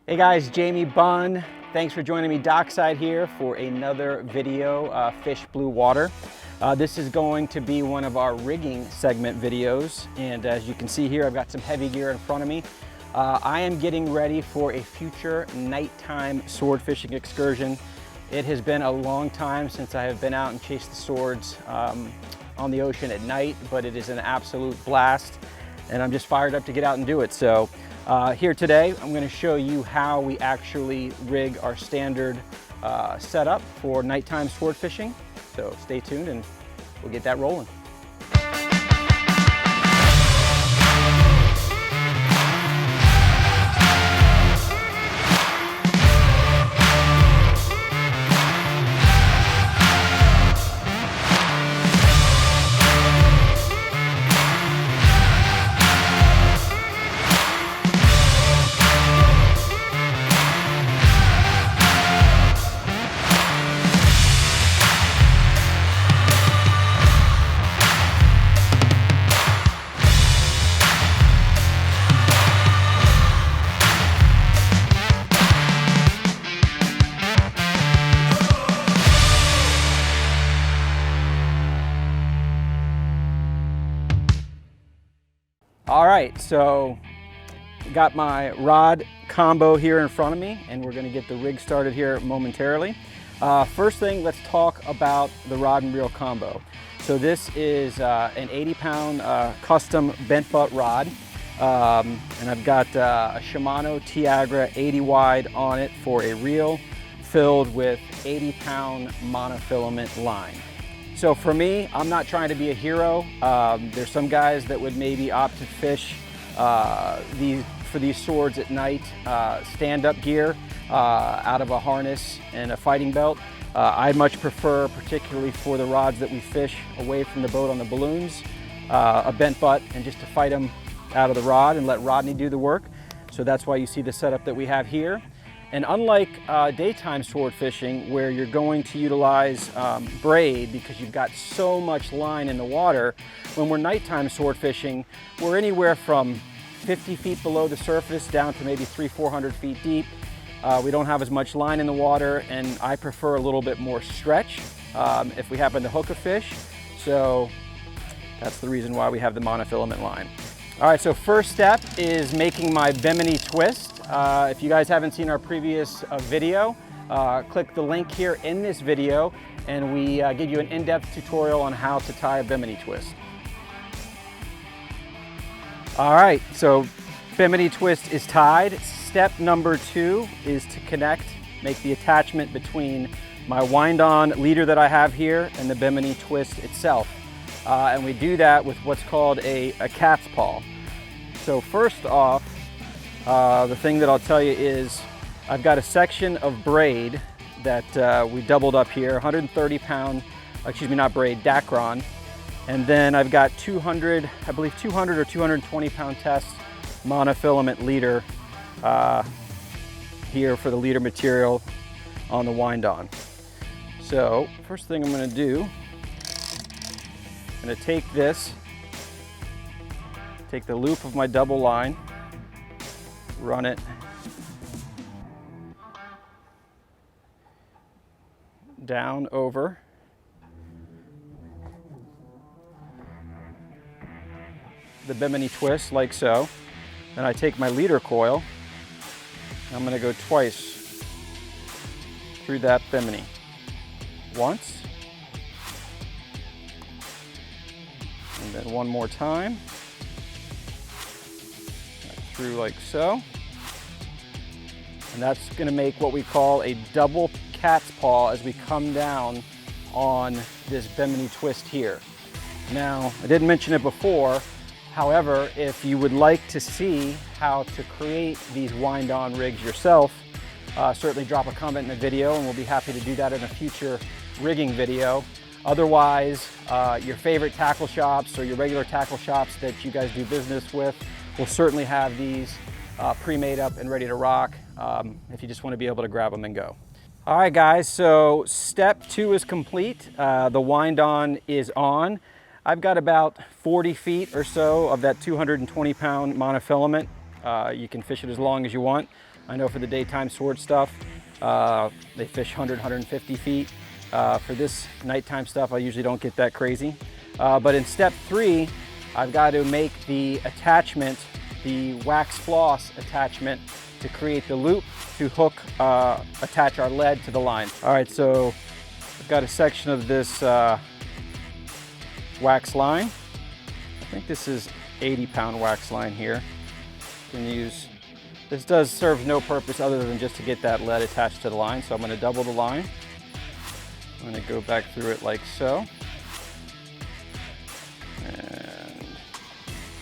Hey guys, Jamie Bunn. Thanks for joining me dockside here for another video, Fish Blue Water. This is going to be one of our rigging segment videos, and as you can see here, I've got some heavy gear in front of me. I am getting ready for a future nighttime sword fishing excursion. It has been a long time since I have been out and chased the swords on the ocean at night, but it is an absolute blast, and I'm just fired up to get out and do it. So here today, I'm going to show you how we actually rig our standard setup for nighttime sword fishing. So stay tuned and we'll get that rolling. All right, so got my rod combo here in front of me, and we're gonna get the rig started here momentarily. First thing, let's talk about the rod and reel combo. So this is an 80-pound custom bent butt rod, and I've got a Shimano Tiagra 80 wide on it for a reel filled with 80-pound monofilament line. So for me, I'm not trying to be a hero. There's some guys that would maybe opt to fish for these swords at night, stand-up gear out of a harness and a fighting belt. I much prefer, particularly for the rods that we fish away from the boat on the balloons, a bent butt and just to fight them out of the rod and let Rodney do the work. So that's why you see the setup that we have here. And unlike daytime sword fishing, where you're going to utilize braid because you've got so much line in the water, when we're nighttime sword fishing, we're anywhere from 50 feet below the surface down to maybe 300-400 feet deep. We don't have as much line in the water, and I prefer a little bit more stretch if we happen to hook a fish. So that's the reason why we have the monofilament line. All right, so first step is making my Bimini twist. If you guys haven't seen our previous video, click the link here in this video and we give you an in-depth tutorial on how to tie a Bimini twist. All right, so Bimini twist is tied. Step number 2 is to connect, make the attachment between my wind-on leader that I have here and the Bimini twist itself. And we do that with what's called a cat's paw. So first off, the thing that I'll tell you is I've got a section of braid that we doubled up here, 130 pound, excuse me, not braid, Dacron. And then I've got 200, I believe 200 or 220 pound test monofilament leader here for the leader material on the wind-on. So first thing I'm gonna do, I'm gonna take the loop of my double line, run it down over the Bimini twist like so. Then I take my leader coil, and I'm gonna go twice through that Bimini. Once, and then one more time. Through like so. And that's gonna make what we call a double cat's paw as we come down on this Bimini twist here. Now, I didn't mention it before, however, if you would like to see how to create these wind-on rigs yourself, certainly drop a comment in the video and we'll be happy to do that in a future rigging video. Otherwise, your favorite tackle shops or your regular tackle shops that you guys do business with will certainly have these pre-made up and ready to rock if you just want to be able to grab them and go. All right guys, so step 2 is complete. The wind-on is on. I've got about 40 feet or so of that 220 pound monofilament. You can fish it as long as you want. I know for the daytime sword stuff, they fish 100, 150 feet. For this nighttime stuff, I usually don't get that crazy. But in step 3, I've got to make the attachment, the wax floss attachment, to create the loop to hook, attach our lead to the line. All right, so I've got a section of this wax line. I think this is 80-pound wax line here. You can use, this does serve no purpose other than just to get that lead attached to the line. So I'm going to double the line. I'm going to go back through it like so. And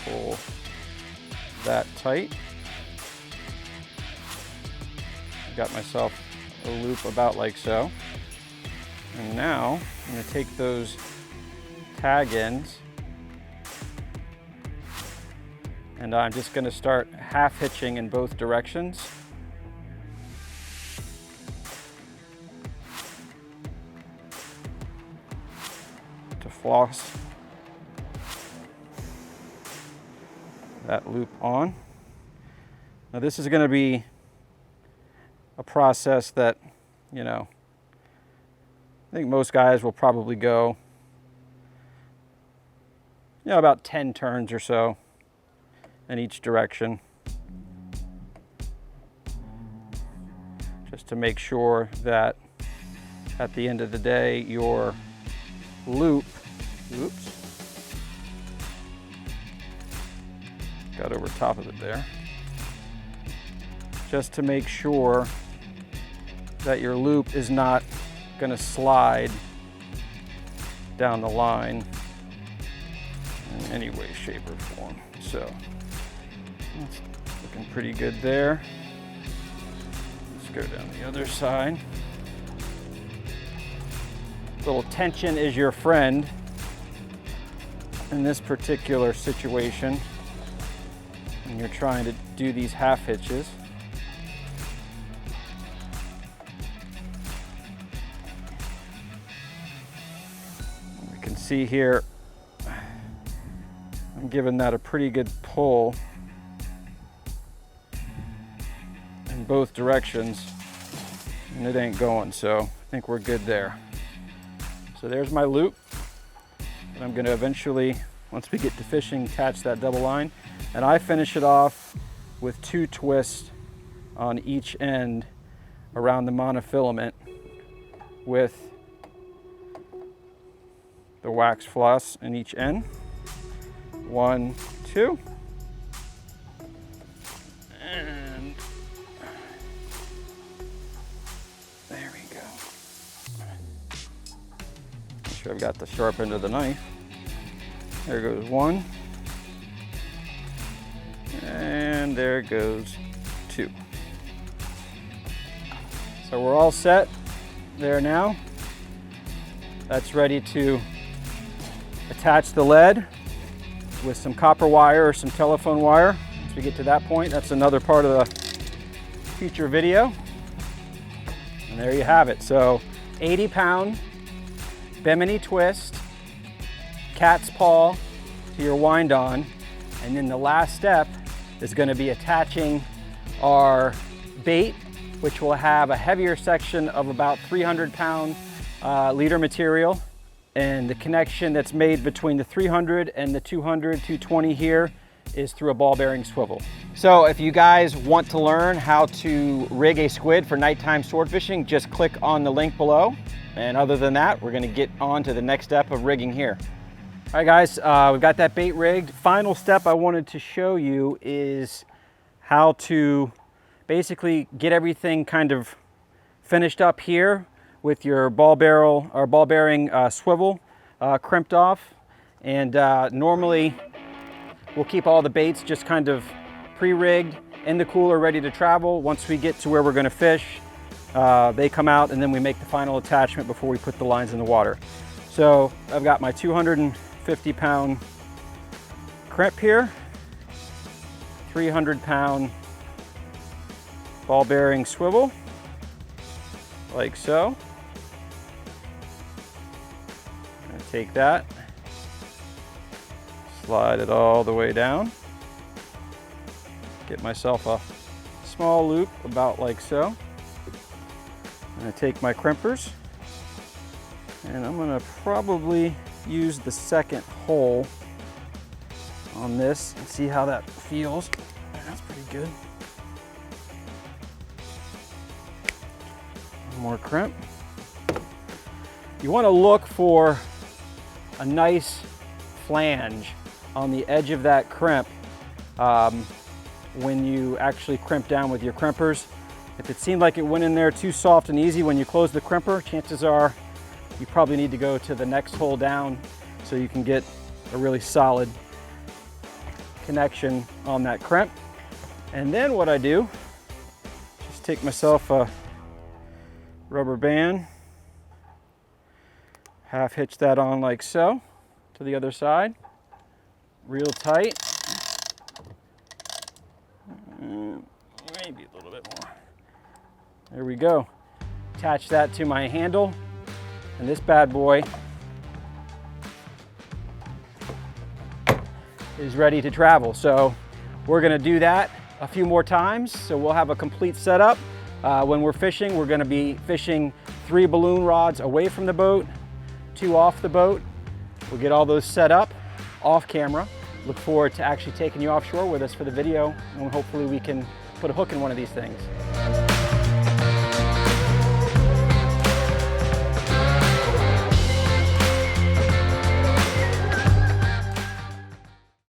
pull that tight. Got myself a loop about like so. And now I'm going to take those tag ends and I'm just going to start half hitching in both directions. To floss that loop on. Now this is going to be a process that, you know, I think most guys will probably go, you know, about 10 turns or so in each direction, just to make sure that at the end of the day your loop, oops, got over top of it there, just to make sure that your loop is not going to slide down the line in any way, shape, or form. So that's looking pretty good there. Let's go down the other side. Little tension is your friend in this particular situation when you're trying to do these half hitches. See here, I'm giving that a pretty good pull in both directions and it ain't going, so I think we're good there. So there's my loop, and I'm going to eventually, once we get to fishing, attach that double line, and I finish it off with 2 twists on each end around the monofilament with the wax floss in each end. 1, 2. And there we go. Make sure I've got the sharp end of the knife. There goes 1. And there goes 2. So we're all set there now. That's ready to attach the lead with some copper wire or some telephone wire. Once we get to that point, that's another part of the future video. And there you have it. So 80-pound Bimini twist, cat's paw to your wind on, and then the last step is going to be attaching our bait, which will have a heavier section of about 300-pound leader material. And the connection that's made between the 300 and the 200, 220 here is through a ball bearing swivel. So if you guys want to learn how to rig a squid for nighttime sword fishing, just click on the link below. And other than that, we're gonna get on to the next step of rigging here. All right guys, we've got that bait rigged. Final step I wanted to show you is how to basically get everything kind of finished up here with your ball barrel or ball bearing swivel crimped off. And normally we'll keep all the baits just kind of pre-rigged in the cooler, ready to travel. Once we get to where we're gonna fish, they come out and then we make the final attachment before we put the lines in the water. So I've got my 250-pound crimp here, 300-pound ball bearing swivel, like so. I'm gonna take that, slide it all the way down, get myself a small loop about like so. I'm going to take my crimpers and I'm going to probably use the second hole on this and see how that feels. That's pretty good. One more crimp. You want to look for a nice flange on the edge of that crimp when you actually crimp down with your crimpers. If it seemed like it went in there too soft and easy when you close the crimper, chances are you probably need to go to the next hole down so you can get a really solid connection on that crimp. And then what I do, just take myself a rubber band, half hitch that on like so to the other side, real tight, maybe a little bit more. There we go. Attach that to my handle, and this bad boy is ready to travel. So we're gonna do that a few more times, so we'll have a complete setup. When we're fishing, we're gonna be fishing 3 balloon rods away from the boat, 2 off the boat. We'll get all those set up off camera. Look forward to actually taking you offshore with us for the video, and hopefully we can put a hook in one of these things.